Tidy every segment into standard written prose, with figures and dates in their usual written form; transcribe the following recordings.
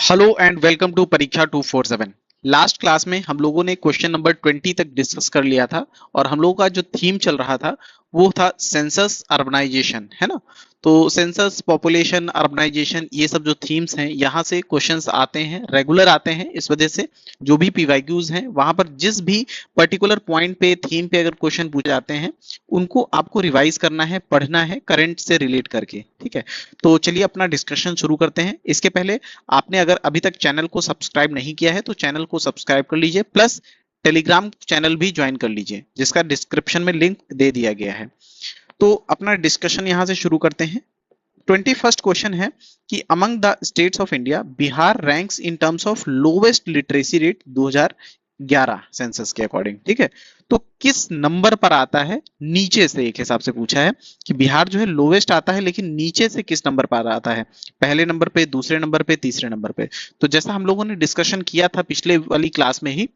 Hello and welcome to परीक्षा 247। Last class में हम लोगों ने क्वेश्चन नंबर 20 तक डिस्कस कर लिया था और हम लोगों का जो थीम चल रहा था वो था सेंसस अर्बनाइजेशन, है ना। तो सेंसस, पॉपुलेशन, अर्बनाइजेशन, ये सब जो थीम्स हैं यहाँ से क्वेश्चंस आते हैं, रेगुलर आते हैं। इस वजह से जो भी पीवाईक्यूज हैं वहां पर जिस भी पर्टिकुलर पॉइंट पे, थीम पे अगर क्वेश्चन पूछे जाते हैं उनको आपको रिवाइज करना है, पढ़ना है करंट से रिलेट करके, ठीक है। तो चलिए अपना डिस्कशन शुरू करते हैं। इसके पहले आपने अगर अभी तक चैनल को सब्सक्राइब नहीं किया है तो चैनल को सब्सक्राइब कर लीजिए, प्लस टेलीग्राम चैनल भी ज्वाइन कर लीजिए जिसका डिस्क्रिप्शन में लिंक दे दिया गया है। तो अपना डिस्कशन यहां से शुरू करते हैं। 21st क्वेश्चन है कि among the states of India Bihar ranks in terms of lowest literacy rate 2011 census के अकॉर्डिंग, ठीक है। तो किस नंबर पर आता है, नीचे से एक हिसाब से पूछा है कि बिहार जो है लोवेस्ट आता है लेकिन नीचे से किस नंबर पर आता है, पहले नंबर पे, दूसरे नंबर पे, तीसरे नंबर पे। तो जैसा हम लोगों ने डिस्कशन किया था पिछले वाली क्लास में ही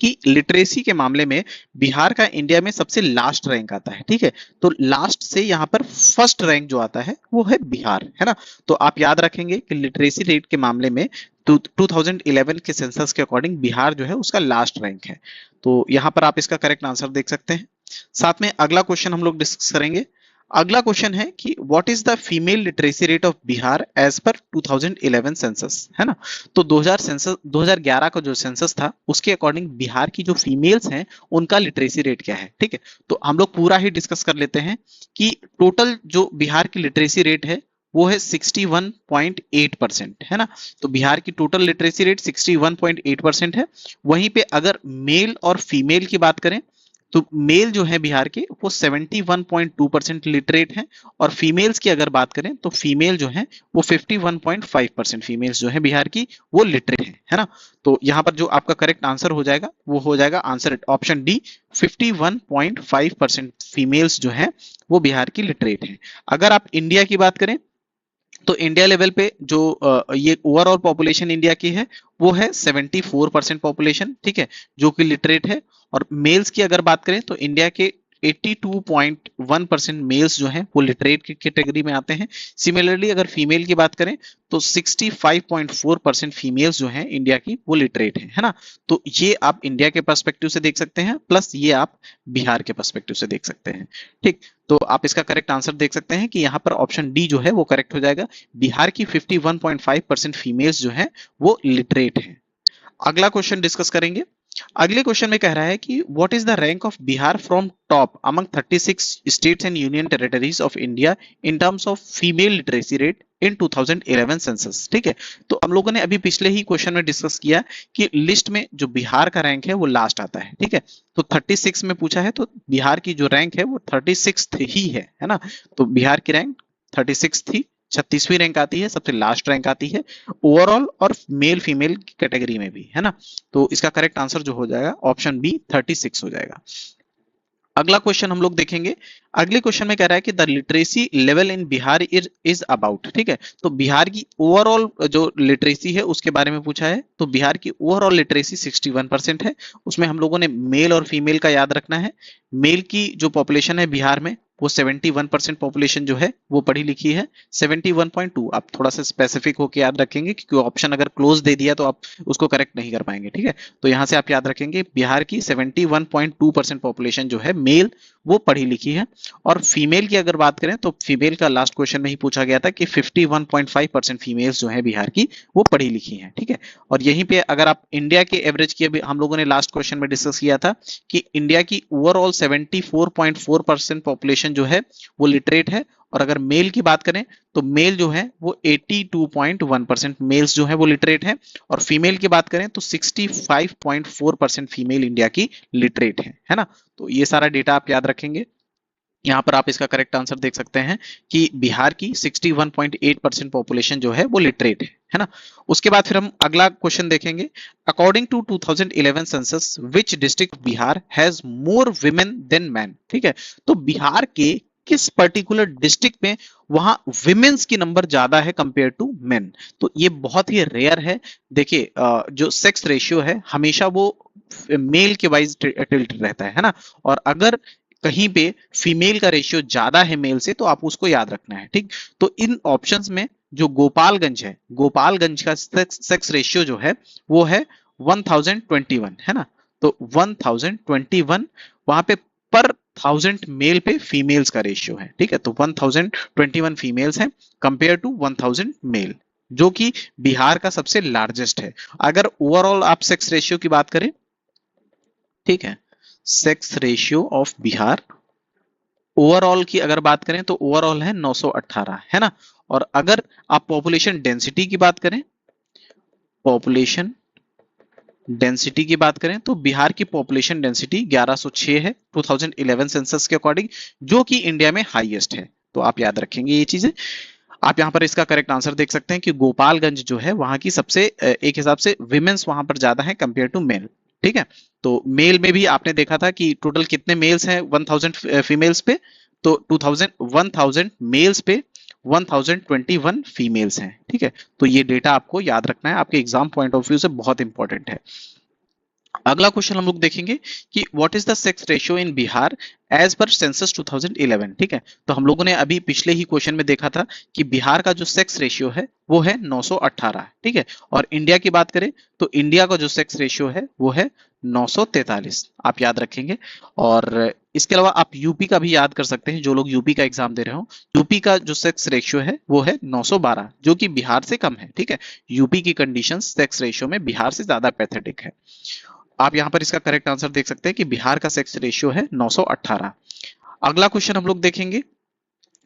कि लिटरेसी के मामले में बिहार का इंडिया में सबसे लास्ट रैंक आता है, ठीक है। तो लास्ट से यहाँ पर फर्स्ट रैंक जो आता है वो है बिहार, है ना। तो आप याद रखेंगे कि लिटरेसी रेट के मामले में 2011 के सेंसस के अकॉर्डिंग बिहार जो है उसका लास्ट रैंक है। तो यहाँ पर आप इसका करेक्ट आंसर देख सकते हैं। साथ में अगला क्वेश्चन हम लोग डिस्कस करेंगे। अगला क्वेश्चन है कि what is the female literacy rate of Bihar as per 2011 census, है ना। तो 2011 का जो सेंसस था उसके अकॉर्डिंग बिहार की जो फीमेल्स हैं उनका लिटरेसी रेट क्या है, ठीक है। तो हम लोग पूरा ही डिस्कस कर लेते हैं कि टोटल जो बिहार की लिटरेसी रेट है वो है 61.8%, है ना। तो बिहार की टोटल लिटरेसी रेट 61.8% है। वहीं पे अगर मेल और फीमेल की बात करें तो मेल जो है बिहार के वो 71.2% लिटरेट हैं, और फीमेल्स की अगर बात करें तो फीमेल जो है वो 51.5% फीमेल्स जो है बिहार की वो लिटरेट है ना। तो यहाँ पर जो आपका करेक्ट आंसर हो जाएगा वो हो जाएगा आंसर ऑप्शन डी, 51.5% फीमेल्स जो है वो बिहार की लिटरेट है। अगर आप इंडिया की बात करें तो इंडिया लेवल पे जो ये ओवरऑल पॉपुलेशन इंडिया की है वो है 74% पॉपुलेशन, ठीक है, जो कि लिटरेट है। और मेल्स की अगर बात करें तो इंडिया के 82.1% मेल्स जो हैं वो लिटरेट की कैटेगरी में आते हैं। सिमिलरली अगर फीमेल की बात करें तो 65.4% फीमेल्स जो हैं इंडिया की वो लिटरेट है ना। तो ये आप इंडिया के पर्सपेक्टिव से देख सकते हैं, प्लस ये आप बिहार के पर्सपेक्टिव से देख सकते हैं, ठीक। तो आप इसका करेक्ट आंसर देख सकते हैं कि यहाँ पर ऑप्शन डी जो है वो करेक्ट हो जाएगा। बिहार की 51.5% फीमेल्स जो है वो लिटरेट है। अगला क्वेश्चन डिस्कस करेंगे। अगले क्वेश्चन में कह रहा है कि what is the rank of Bihar from top among 36 states and union territories of India in terms of female literacy rate in 2011 census, ठीक है। तो हम लोगों ने अभी पिछले ही क्वेश्चन में डिस्कस किया कि लिस्ट में जो बिहार का रैंक है वो लास्ट आता है, ठीक है। तो 36 में पूछा है तो बिहार की जो रैंक है वो 36 ही है ना। तो बिहार की रैंक 36 थी, 36वीं रैंक आती है, सबसे लास्ट रैंक आती है ओवरऑल और मेल फीमेल कैटेगरी में भी, है ना। तो इसका करेक्ट आंसर जो हो जाएगा ऑप्शन बी 36 हो जाएगा। अगला क्वेश्चन हम लोग देखेंगे। अगले क्वेश्चन में कह रहा है कि the literacy level in Bihar is about, ठीक है। तो बिहार की ओवरऑल जो लिटरेसी है उसके बारे में पूछा है। तो बिहार की ओवरऑल लिटरेसी 61% है। उसमें हम लोगों ने मेल और फीमेल का याद रखना है। मेल की जो पॉपुलेशन है बिहार में वो 71% पॉपुलेशन जो है वो पढ़ी लिखी है। 71.2 आप थोड़ा सा स्पेसिफिक होकर याद रखेंगे क्योंकि ऑप्शन अगर क्लोज दे दिया तो आप उसको करेक्ट नहीं कर पाएंगे, ठीक है। तो यहां से आप याद रखेंगे बिहार की 71.2% पॉपुलेशन जो है मेल वो पढ़ी लिखी है। और फीमेल की अगर बात करें तो फीमेल का लास्ट क्वेश्चन में ही पूछा गया था कि 51.5% फीमेल्स जो है बिहार की वो पढ़ी लिखी हैं, ठीक है। और यहीं पे अगर आप इंडिया के एवरेज की, अभी हम लोगों ने लास्ट क्वेश्चन में डिस्कस किया था कि इंडिया की ओवरऑल 74.4% पॉपुलेशन जो है वो लिटरेट है। और अगर मेल की बात करें तो मेल जो है वो 82.1% मेल्स जो है वो लिटरेट है। और फीमेल की बात करें तो 65.4% फीमेल इंडिया की लिटरेट है ना। तो ये सारा डेटा आप याद रखेंगे। यहाँ पर आप इसका करेक्ट आंसर देख सकते हैं कि बिहार की 61.8% पॉपुलेशन जो है वो लिटरेट है ना। उसके बाद फिर हम अगला क्वेश्चन देखेंगे। According to 2011 census which district Bihar has more women than man, ठीक है। तो बिहार के किस पर्टिकुलर डिस्ट्रिक्ट में वहां विमेन्स की नंबर ज्यादा है कंपेयर टू मेन। तो ये बहुत ही रेयर है। देखिए जो सेक्स रेशियो है हमेशा वो मेल के वाइज टिल्ट रहता है ना। और अगर कहीं पे फीमेल का रेशियो ज्यादा है मेल से तो आप उसको याद रखना है, ठीक। तो इन ऑप्शंस में जो गोपालगंज है, गोपालगंज का सेक्स रेशियो जो है वो है 1021, है ना। तो 1021 वहां पे पर 1000 मेल पे फीमेल्स का रेशियो है, ठीक है। तो 1021 फीमेल्स हैं कंपेयर टू 1000 मेल, जो कि बिहार का सबसे लार्जेस्ट है। अगर ओवरऑल आप सेक्स रेशियो की बात करें, ठीक है, sex ratio of Bihar overall की अगर बात करें तो ओवरऑल है 918, है ना। और अगर आप पॉपुलेशन डेंसिटी की बात करें, पॉपुलेशन डेंसिटी की बात करें तो बिहार की पॉपुलेशन डेंसिटी 1106 है 2011 सेंसस के अकॉर्डिंग, जो कि इंडिया में हाईएस्ट है। तो आप याद रखेंगे ये चीजें। आप यहाँ पर इसका करेक्ट आंसर देख सकते हैं कि गोपालगंज जो है वहां की सबसे एक हिसाब से विमेन्स वहां पर ज्यादा है कंपेयर टू मेल, ठीक है। तो मेल में भी आपने देखा था कि टोटल कितने मेल्स हैं 1000 फीमेल्स पे, तो 1000 मेल्स पे 1021 फीमेल्स हैं, ठीक है। तो ये डेटा आपको याद रखना है, आपके एग्जाम पॉइंट ऑफ व्यू से बहुत इंपॉर्टेंट है। अगला क्वेश्चन हम लोग देखेंगे कि what is the sex ratio in Bihar as per census 2011, ठीक है। तो हम लोगों ने अभी पिछले ही क्वेश्चन में देखा था कि बिहार का जो सेक्स रेशियो है वो है 918, ठीक है। और इंडिया की बात करें तो इंडिया का जो सेक्स रेशियो है वो है 943, आप याद रखेंगे। और इसके अलावा आप यूपी का भी याद कर सकते हैं, जो लोग यूपी का एग्जाम दे रहे हो, यूपी का जो सेक्स रेशियो है वो है 912, जो कि बिहार से कम है, ठीक है। यूपी की कंडीशन सेक्स रेशियो में बिहार से ज्यादा पैथेटिक है। आप यहां पर इसका करेक्ट आंसर देख सकते हैं कि बिहार का सेक्स रेशियो है 918। अगला क्वेश्चन हम लोग देखेंगे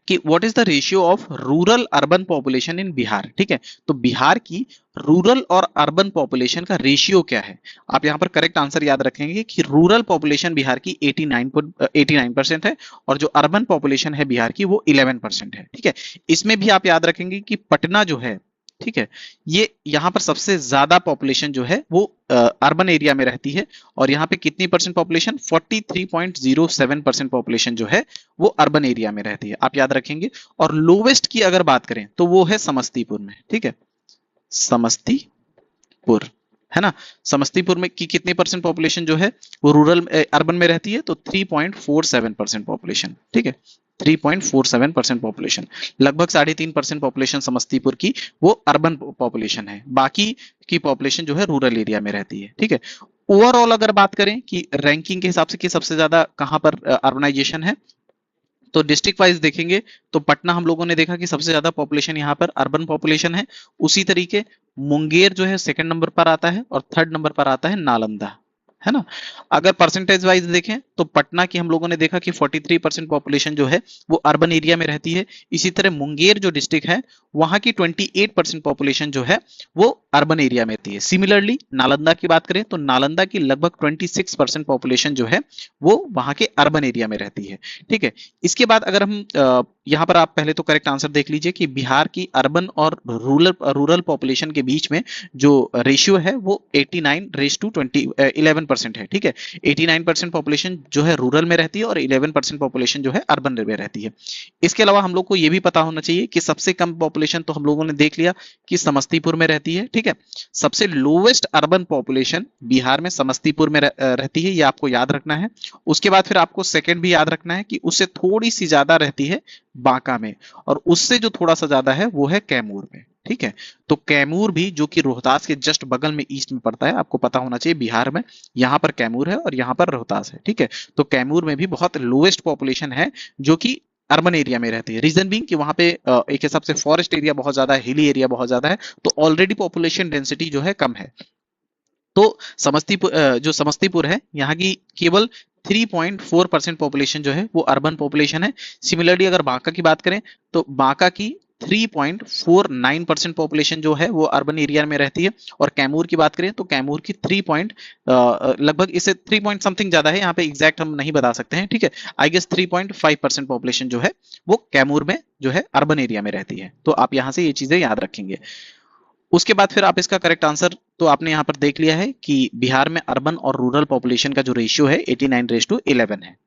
कि what is the ratio of rural urban population in Bihar, ठीक है। तो बिहार की रूरल और अर्बन पॉपुलेशन का रेशियो क्या है। आप यहां पर करेक्ट आंसर याद रखेंगे कि रूरल पॉपुलेशन बिहार की 89% है और जो अर्बन पॉपुलेशन है बिहार की वो 11% है, ठीक है। इसमें भी आप याद रखेंगे कि पटना जो है, ठीक है, ये यहाँ पर सबसे ज्यादा पॉपुलेशन जो है वो अर्बन एरिया में रहती है। और यहाँ पे कितनी परसेंट पॉपुलेशन, 43.07% पॉपुलेशन जो है वो अर्बन एरिया में रहती है, आप याद रखेंगे। और लोवेस्ट की अगर बात करें तो वो है समस्तीपुर में, ठीक है, समस्तीपुर, है ना। समस्तीपुर में की कितनी परसेंट पॉपुलेशन जो है वो रूरल अर्बन में रहती है, तो 3.47% पॉपुलेशन, ठीक है, 3.47% पॉपुलेशन, लगभग 3.5% पॉपुलेशन समस्तीपुर की वो अर्बन पॉपुलेशन है, बाकी की पॉपुलेशन जो है रूरल एरिया में रहती है, ठीक है। ओवरऑल अगर बात करें कि रैंकिंग के हिसाब से कि सबसे ज्यादा कहां पर अर्बनाइजेशन है, तो डिस्ट्रिक्ट वाइज देखेंगे तो पटना हम लोगों ने देखा कि सबसे ज्यादा पॉपुलेशन यहाँ पर अर्बन पॉपुलेशन है। उसी तरीके मुंगेर जो है सेकंड नंबर पर आता है और थर्ड नंबर पर आता है नालंदा, है ना। अगर परसेंटेज वाइज देखें तो पटना की हम लोगों ने देखा कि 43% पॉपुलेशन जो है वो अर्बन एरिया में रहती है। इसी तरह मुंगेर जो डिस्ट्रिक्ट है वहां की 28% पॉपुलेशन जो है वो अर्बन एरिया में रहती है। सिमिलरली नालंदा की बात करें तो नालंदा की लगभग 26% पॉपुलेशन जो है वो वहां के अर्बन एरिया में रहती है, ठीक है। इसके बाद अगर हम यहाँ पर आप पहले तो करेक्ट आंसर देख लीजिए कि बिहार की अर्बन और रूरल पॉपुलेशन के बीच में जो रेशियो है वो 89:11% है, ठीक है। 89% पॉपुलेशन जो है रूरल में रहती है और 11% पॉपुलेशन जो है अर्बन में रहती है। इसके अलावा हम लोग को ये भी पता होना चाहिए कि सबसे कम पॉपुलेशन तो हम लोगों ने देख लिया कि समस्तीपुर में रहती है, ठीक है। सबसे लोवेस्ट अर्बन पॉपुलेशन बिहार में समस्तीपुर में रहती है, ये आपको याद रखना है। उसके बाद फिर आपको सेकंड भी याद रखना है कि उससे थोड़ी सी ज्यादा रहती है बांका में, और उससे जो थोड़ा सा ज्यादा है वो है कैमूर में, ठीक है। तो कैमूर भी जो कि रोहतास के जस्ट बगल में ईस्ट में पड़ता है, आपको पता होना चाहिए बिहार में यहाँ पर कैमूर है और यहाँ पर रोहतास है, ठीक है। तो कैमूर में भी बहुत लोएस्ट पॉपुलेशन है जो कि अर्बन एरिया में रहती है। रीजन बीइंग कि वहां पे एक हिसाब से फॉरेस्ट एरिया बहुत ज्यादा है, हिली एरिया बहुत ज्यादा है, तो ऑलरेडी पॉपुलेशन डेंसिटी जो है कम है। तो समस्तीपुर जो समस्तीपुर है यहाँ की केवल 3.4% पॉपुलेशन जो है वो अर्बन पॉपुलेशन है। सिमिलरली अगर बांका की बात करें तो बांका की 3.49% पॉपुलेशन जो है वो अर्बन एरिया में रहती है। और कैमूर की बात करें तो कैमूर की लगभग इससे 3 पॉइंट समथिंग ज्यादा है, यहाँ पे एग्जैक्ट हम नहीं बता सकते हैं, ठीक है। आई गेस 3.5% पॉपुलेशन जो है वो कैमूर में जो है अर्बन एरिया में रहती है। तो आप यहाँ से ये चीजें याद रखेंगे। उसके बाद फिर आप इसका करेक्ट आंसर तो आपने यहाँ पर देख लिया है कि बिहार में अर्बन और रूरल पॉपुलेशन का जो रेशियो है 89:11 है।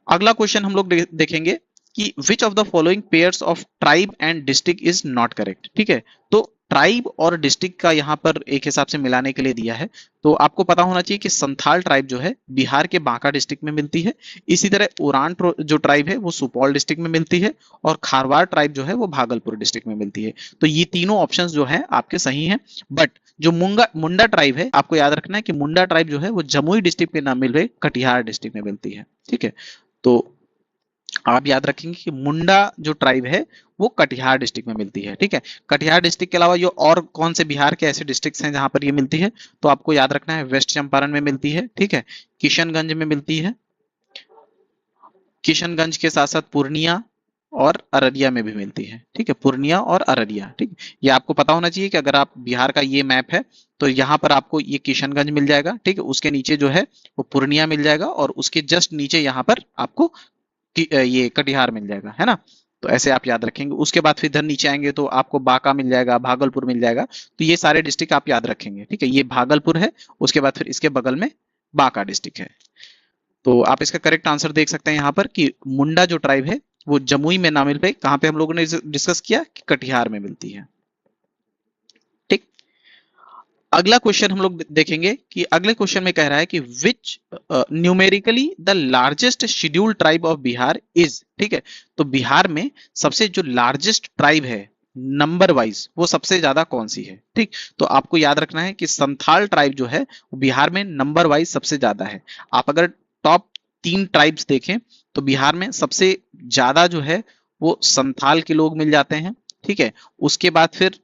अगला क्वेश्चन हम लोग देखेंगे कि which of the following pairs of tribe and district is not correct, ठीक है। तो ट्राइब और डिस्ट्रिक्ट का यहाँ पर एक हिसाब से मिलाने के लिए दिया है। तो आपको पता होना चाहिए कि संथाल ट्राइब जो है बिहार के बांका डिस्ट्रिक्ट में मिलती है। इसी तरह उरान जो ट्राइब है वो सुपौल डिस्ट्रिक्ट में मिलती है, और खारवाड़ ट्राइब जो है वो भागलपुर डिस्ट्रिक्ट में मिलती है। तो ये तीनों ऑप्शंस जो है आपके सही हैं। बट जो मुंडा ट्राइब है, आपको याद रखना है कि मुंडा ट्राइब जो है वो जमुई डिस्ट्रिक्ट में ना मिल रहे, कटिहार डिस्ट्रिक्ट में मिलती है। ठीक है, तो आप याद रखेंगे कि मुंडा जो ट्राइब है वो कटिहार डिस्ट्रिक्ट में मिलती है। ठीक है, कटिहार डिस्ट्रिक्ट के अलावा ये और कौन से बिहार के ऐसे डिस्ट्रिक्ट्स हैं जहां पर ये मिलती है, तो आपको याद रखना है वेस्ट चंपारण में मिलती है। ठीक है, किशनगंज में मिलती है, किशनगंज के साथ साथ पूर्णिया और अररिया में भी मिलती है। ठीक है, पूर्णिया और अररिया। ठीक, ये आपको पता होना चाहिए कि अगर आप बिहार का ये मैप है तो यहाँ पर आपको ये किशनगंज मिल जाएगा। ठीक है, उसके नीचे जो है वो पूर्णिया मिल जाएगा, और उसके जस्ट नीचे यहाँ पर आपको ये कटिहार मिल जाएगा, है ना। तो ऐसे आप याद रखेंगे। उसके बाद फिर इधर नीचे आएंगे तो आपको बांका मिल जाएगा, भागलपुर मिल जाएगा। तो ये सारे डिस्ट्रिक्ट आप याद रखेंगे। ठीक है, ये भागलपुर है, उसके बाद फिर इसके बगल में बांका डिस्ट्रिक्ट है। तो आप इसका करेक्ट आंसर देख सकते हैं यहाँ पर कि मुंडा जो ट्राइब है वो जमुई में ना मिल पाई, कहां पे हम लोगों ने डिस्कस किया कि कटिहार में मिलती है। ठीक, अगला क्वेश्चन हम लोग देखेंगे कि अगले क्वेश्चन में कह रहा है कि which numerically the largest scheduled tribe of Bihar is. ठीक है, तो बिहार में सबसे जो लार्जेस्ट ट्राइब है नंबर वाइज वो सबसे ज्यादा कौन सी है। ठीक, तो आपको याद रखना है कि संथाल ट्राइब जो है वो बिहार में नंबर वाइज सबसे ज्यादा है। आप अगर टॉप 3 ट्राइब्स देखें तो बिहार में सबसे ज्यादा जो है वो संथाल के लोग मिल जाते हैं। ठीक है, उसके बाद फिर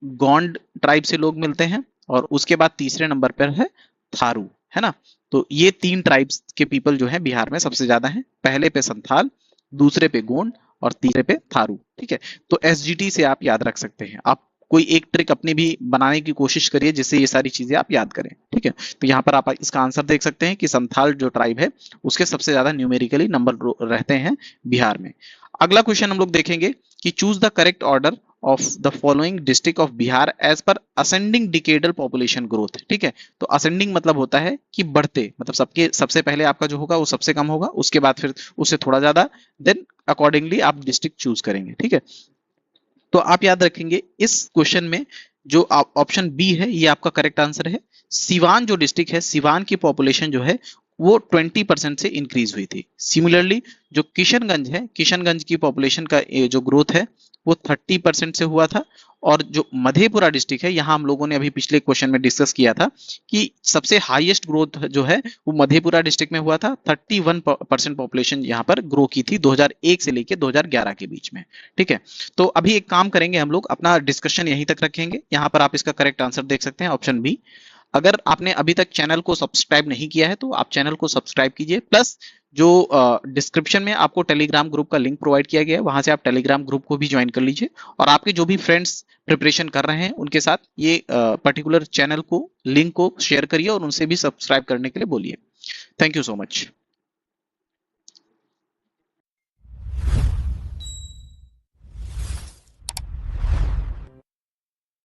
गोंड ट्राइब से लोग मिलते हैं, और उसके बाद तीसरे नंबर पर है थारू, है ना। तो ये 3 ट्राइब्स के पीपल जो है बिहार में सबसे ज्यादा हैं। पहले पे संथाल, दूसरे पे गोंड, और तीसरे पे थारू। ठीक है, तो एसजीटी से आप याद रख सकते हैं। आप कोई एक ट्रिक अपनी भी बनाने की कोशिश करिए जिससे ये सारी चीजें आप याद करें। ठीक है, तो यहाँ पर आप इसका आंसर देख सकते हैं कि संथाल जो ट्राइब है उसके सबसे ज्यादा न्यूमेरिकली नंबर रहते हैं बिहार में। अगला क्वेश्चन हम लोग देखेंगे कि choose the correct order of the following district of Bihar as per ascending decadal population growth. ठीक है, तो असेंडिंग मतलब होता है कि बढ़ते, मतलब सबके सबसे पहले आपका जो होगा वो सबसे कम होगा, उसके बाद फिर उससे थोड़ा ज्यादा, देन अकॉर्डिंगली आप डिस्ट्रिक्ट चूज करेंगे। ठीक है, तो आप याद रखेंगे इस क्वेश्चन में जो ऑप्शन बी है ये आपका करेक्ट आंसर है। सिवान जो डिस्ट्रिक्ट है, सिवान की पॉपुलेशन जो है वो 20% से इंक्रीज हुई थी। सिमिलरली जो किशनगंज है, किशनगंज की पॉपुलेशन का जो ग्रोथ है वो 30% से हुआ था। और जो मधेपुरा डिस्ट्रिक्ट है, यहाँ हम लोगों ने अभी पिछले क्वेश्चन में डिस्कस किया था कि सबसे हाईएस्ट ग्रोथ जो है वो मधेपुरा डिस्ट्रिक्ट में हुआ था। 31% पॉपुलेशन यहाँ पर ग्रो की थी 2001 से लेकर 2011 के बीच में। ठीक है, तो अभी एक काम करेंगे, हम लोग अपना डिस्कशन यहीं तक रखेंगे। यहाँ पर आप इसका करेक्ट आंसर देख सकते हैं, ऑप्शन बी। अगर आपने अभी तक चैनल को सब्सक्राइब नहीं किया है तो आप चैनल को सब्सक्राइब कीजिए, प्लस जो डिस्क्रिप्शन में आपको टेलीग्राम ग्रुप का लिंक प्रोवाइड किया गया है वहां से आप टेलीग्राम ग्रुप को भी ज्वाइन कर लीजिए, और आपके जो भी फ्रेंड्स प्रिपरेशन कर रहे हैं उनके साथ ये पर्टिकुलर चैनल को लिंक को शेयर करिए और उनसे भी सब्सक्राइब करने के लिए बोलिए। Thank you so much.